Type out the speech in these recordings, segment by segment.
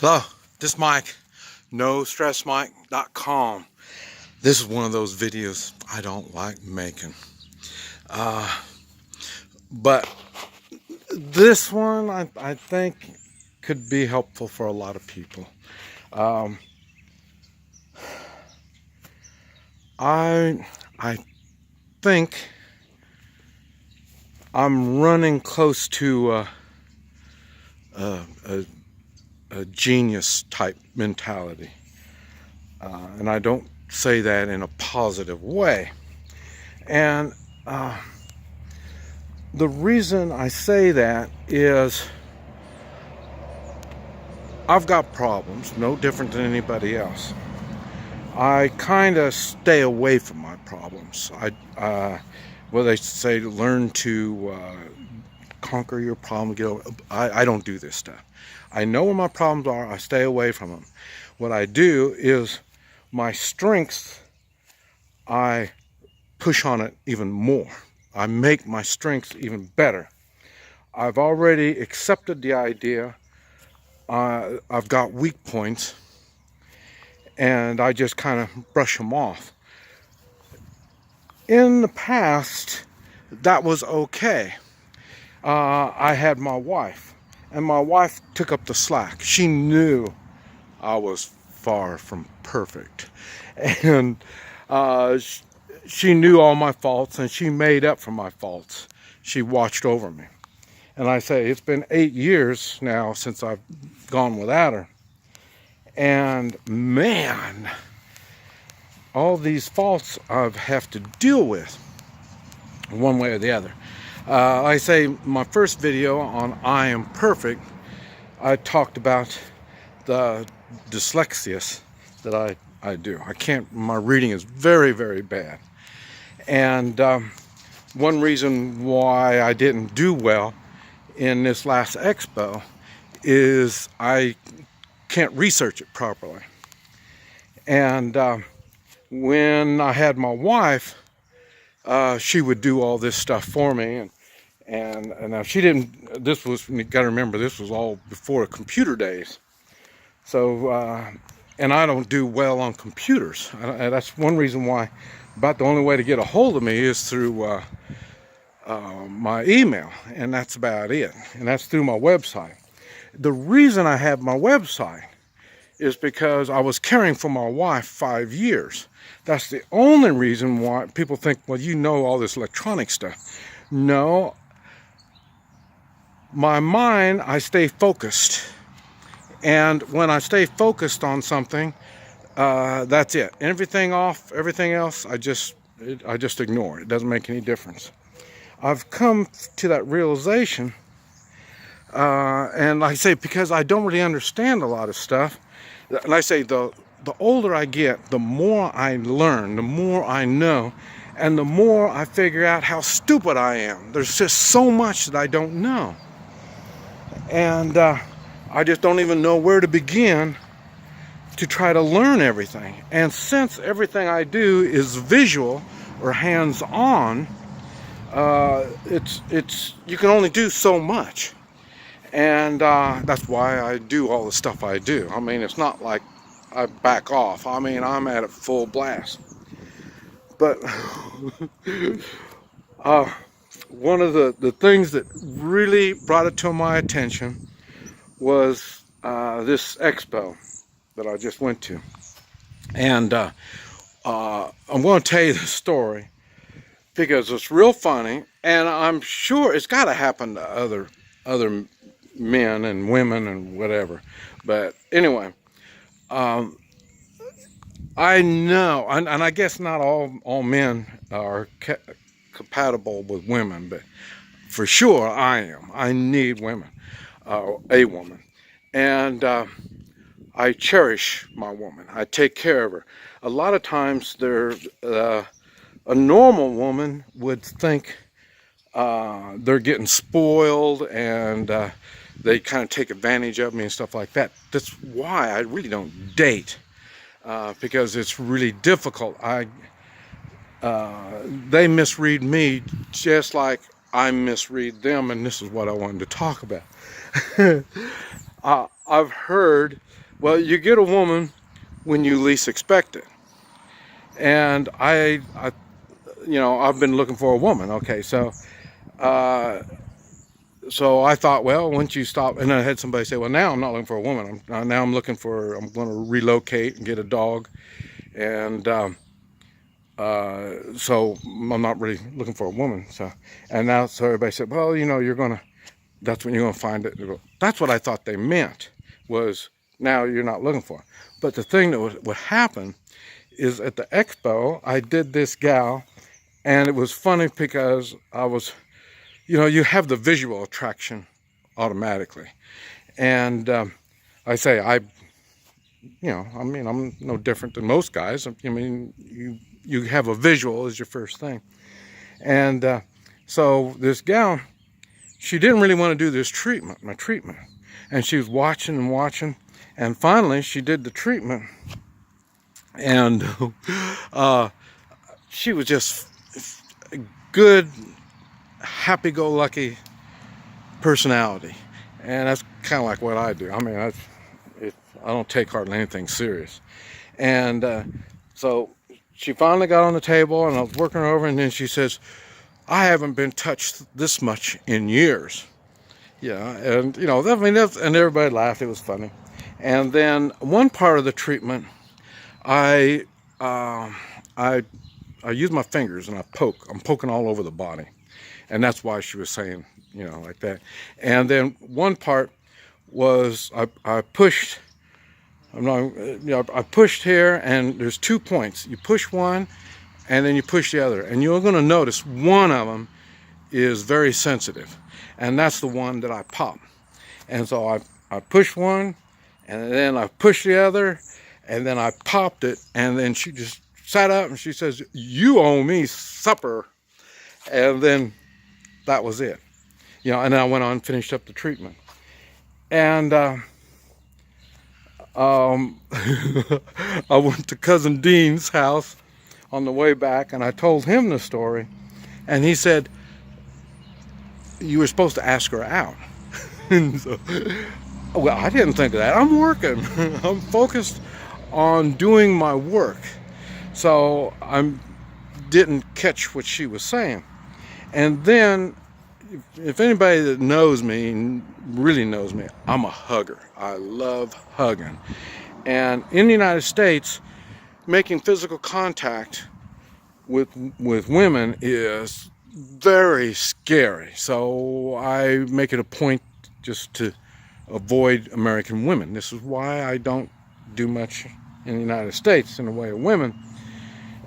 Hello, this is Mike, NoStressMike.com. This is one of those videos I don't like making. But this one I think could be helpful for a lot of people. I think I'm running close to a genius type mentality, and I don't say that in a positive way. And the reason I say that is I've got problems, no different than anybody else. I kind of stay away from my problems. Well, they say learn to conquer your problem. I don't do this stuff. I know where my problems are. I stay away from them. What I do is my strengths, I push on it even more. I make my strengths even better. I've already accepted the idea. I've got weak points, and I just kind of brush them off. In the past, that was okay. I had my wife, and my wife took up the slack. She knew I was far from perfect, and she knew all my faults, and she made up for my faults. She watched over me. And I say, it's been 8 years now since I've gone without her. And man, all these faults I have to deal with one way or the other. I say my first video on I Am Perfect, I talked about the dyslexia that I do. My reading is very, very bad. And one reason why I didn't do well in this last expo is I can't research it properly. And when I had my wife, she would do all this stuff for me, and now she didn't. This was, you got to remember, this was all before computer days. So and I don't do well on computers. That's one reason why about the only way to get a hold of me is through my email, and that's about it. And that's through my website. The reason I have my website is because I was caring for my wife 5 years. That's the only reason why people think, well, you know all this electronic stuff. No, my mind, I stay focused. And when I stay focused on something, that's it. Everything else, I just ignore. It doesn't make any difference. I've come to that realization, and like I say, because I don't really understand a lot of stuff, and I say the older I get, the more I learn, the more I know, and the more I figure out how stupid I am. There's just so much that I don't know. And I just don't even know where to begin to try to learn everything. And since everything I do is visual or hands-on, it's you can only do so much. And that's why I do all the stuff I do. I mean, it's not like I back off. I mean, I'm at it full blast. But one of the things that really brought it to my attention was this expo that I just went to. And I'm going to tell you the story because it's real funny, and I'm sure it's got to happen to other men and women and whatever. But anyway, I know, and I guess not all men are compatible with women, but for sure I am. I need women, a woman, and I cherish my woman. I take care of her. A lot of times a normal woman would think they're getting spoiled, and they kind of take advantage of me and stuff like that. That's why I really don't date, because it's really difficult. They misread me just like I misread them, and this is what I wanted to talk about. I've heard, well, you get a woman when you least expect it. And I've been looking for a woman. Okay, uh, so I thought, well, once you stop, and I had somebody say, well, now I'm not looking for a woman. Now I'm I'm going to relocate and get a dog. And so I'm not really looking for a woman. So everybody said, well, that's when you're going to find it. That's what I thought they meant, was now you're not looking for it. But the thing that would happen is, at the expo, I did this gal, and it was funny because you have the visual attraction automatically. And I say, I'm no different than most guys. I mean, you have a visual as your first thing. And so this gal, she didn't really want to do this my treatment. And she was watching and watching. And finally, she did the treatment. And she was just a good, happy-go-lucky personality. And that's kind of like what I do. I mean, I don't take hardly anything serious. And so she finally got on the table, and I was working her over, and then she says, I haven't been touched this much in years. Yeah, and and everybody laughed. It was funny. And then one part of the treatment, I use my fingers and I'm poking all over the body. And that's why she was saying, like that. And then one part was I pushed, I pushed here, and there's 2 points. You push one and then you push the other. And you're going to notice one of them is very sensitive. And that's the one that I pop. And so I pushed one, and then I pushed the other, and then I popped it, and then she just sat up and she says, you owe me supper. And then that was it. And then I went on and finished up the treatment. And I went to Cousin Dean's house on the way back, and I told him the story, and he said, you were supposed to ask her out. And so, well, I didn't think of that. I'm working. I'm focused on doing my work. So I didn't catch what she was saying. And then, if anybody that knows me, really knows me, I'm a hugger. I love hugging. And in the United States, making physical contact with women is very scary. So I make it a point just to avoid American women. This is why I don't do much in the United States in the way of women.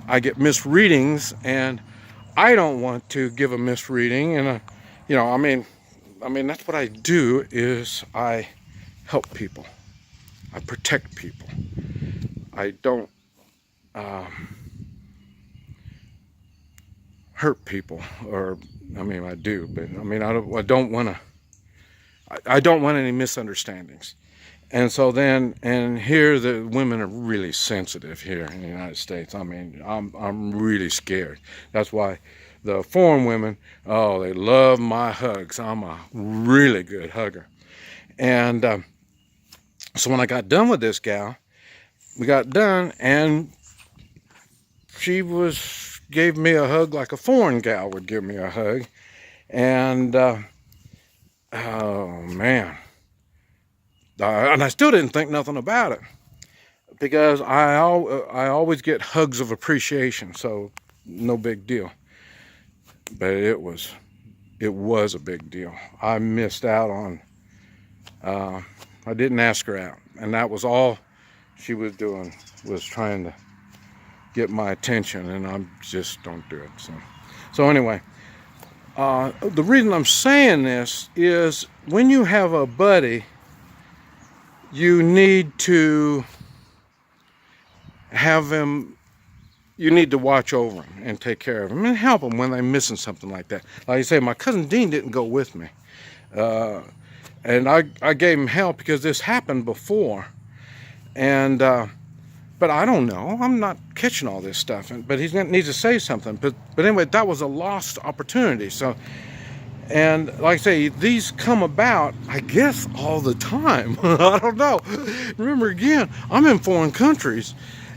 I get misreadings, and I don't want to give a misreading. And I mean that's what I do, is I help people. I protect people. I don't hurt people, or I do, but I don't want any misunderstandings. And so and here the women are really sensitive here in the United States. I'm really scared. That's why the foreign women, oh, they love my hugs. I'm a really good hugger. And so when I got done with this gal, we got done, and she gave me a hug like a foreign gal would give me a hug. And oh man, and I still didn't think nothing about it, because I always get hugs of appreciation, so no big deal. But it was a big deal. I missed out on. I didn't ask her out, and that was all she was doing, was trying to get my attention, and I just don't do it. So anyway, the reason I'm saying this is, when you have a buddy, you need to have him. You need to watch over him and take care of him and help him when they're missing something like that. Like I say, my cousin Dean didn't go with me, and I gave him help because this happened before, and but I don't know. I'm not catching all this stuff, but he needs to say something. But anyway, that was a lost opportunity. So, And like I say, these come about, I guess, all the time. I don't know. Remember, again, I'm in foreign countries,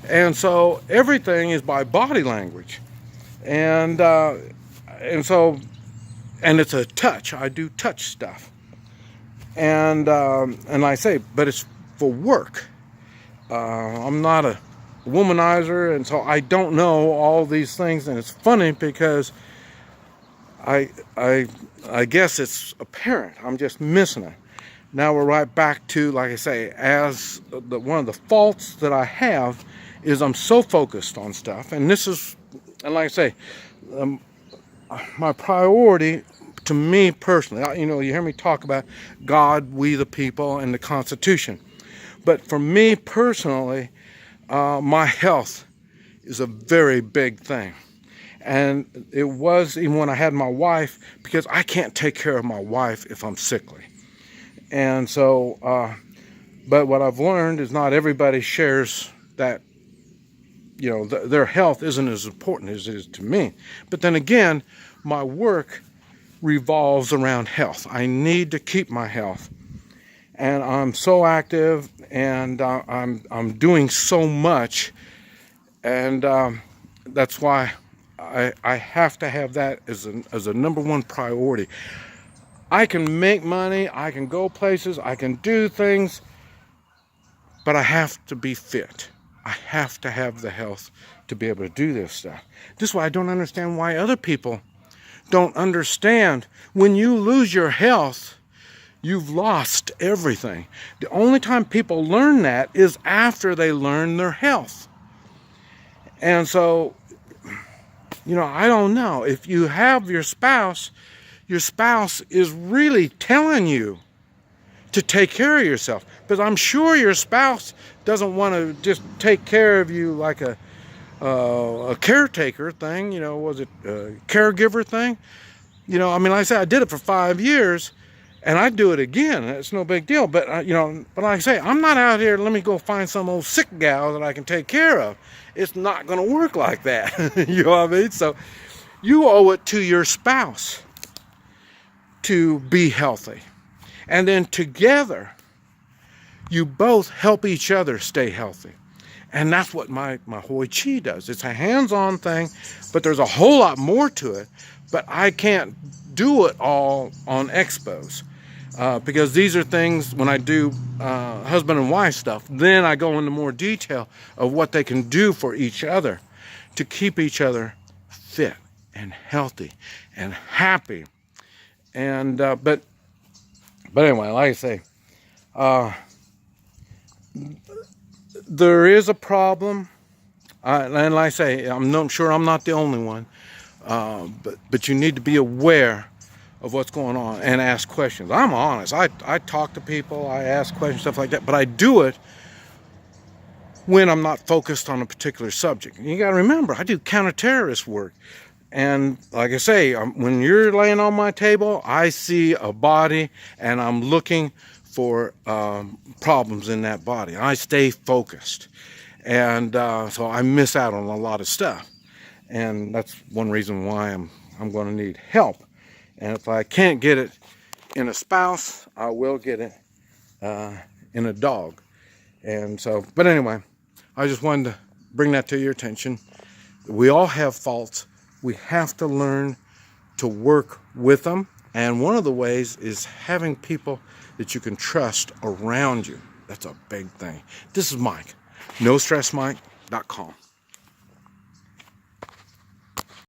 and so everything is by body language, and so, and it's a touch. I do touch stuff, and like I say, but it's for work. I'm not a womanizer, and so I don't know all these things. And it's funny because I guess it's apparent. I'm just missing it. Now we're right back to, like I say, as one of the faults that I have is I'm so focused on stuff, and this is, and like I say, my priority to me personally. You hear me talk about God, we the people, and the Constitution, but for me personally, my health is a very big thing. And it was even when I had my wife, because I can't take care of my wife if I'm sickly. And so, but what I've learned is not everybody shares that, their health isn't as important as it is to me. But then again, my work revolves around health. I need to keep my health. And I'm so active, and I'm doing so much. And that's why I have to have that as a number one priority. I can make money, I can go places, I can do things, but I have to be fit. I have to have the health to be able to do this stuff. This is why I don't understand why other people don't understand. When you lose your health, you've lost everything. The only time people learn that is after they learn their health. And so, I don't know. If you have your spouse is really telling you to take care of yourself. Because I'm sure your spouse doesn't want to just take care of you like a caretaker thing, was it a caregiver thing? Like I said, I did it for 5 years, and I'd do it again. It's no big deal. But, but like I say, I'm not out here, let me go find some old sick gal that I can take care of. It's not going to work like that. You know what I mean? So you owe it to your spouse to be healthy. And then together, you both help each other stay healthy. And that's what my Hoi Chi does. It's a hands-on thing, but there's a whole lot more to it. But I can't do it all on expos. Because these are things, when I do husband and wife stuff, then I go into more detail of what they can do for each other to keep each other fit and healthy and happy. And but anyway, like I say, there is a problem, and like I say, I'm sure I'm not the only one. But you need to be aware of what's going on and ask questions. I'm honest. I talk to people, I ask questions, stuff like that, but I do it when I'm not focused on a particular subject. And you got to remember, I do counter-terrorist work. And like I say, when you're laying on my table, I see a body and I'm looking for problems in that body. I stay focused. And so I miss out on a lot of stuff. And that's one reason why I'm going to need help. And if I can't get it in a spouse, I will get it in a dog. And so, but anyway, I just wanted to bring that to your attention. We all have faults. We have to learn to work with them. And one of the ways is having people that you can trust around you. That's a big thing. This is Mike. NoStressMike.com.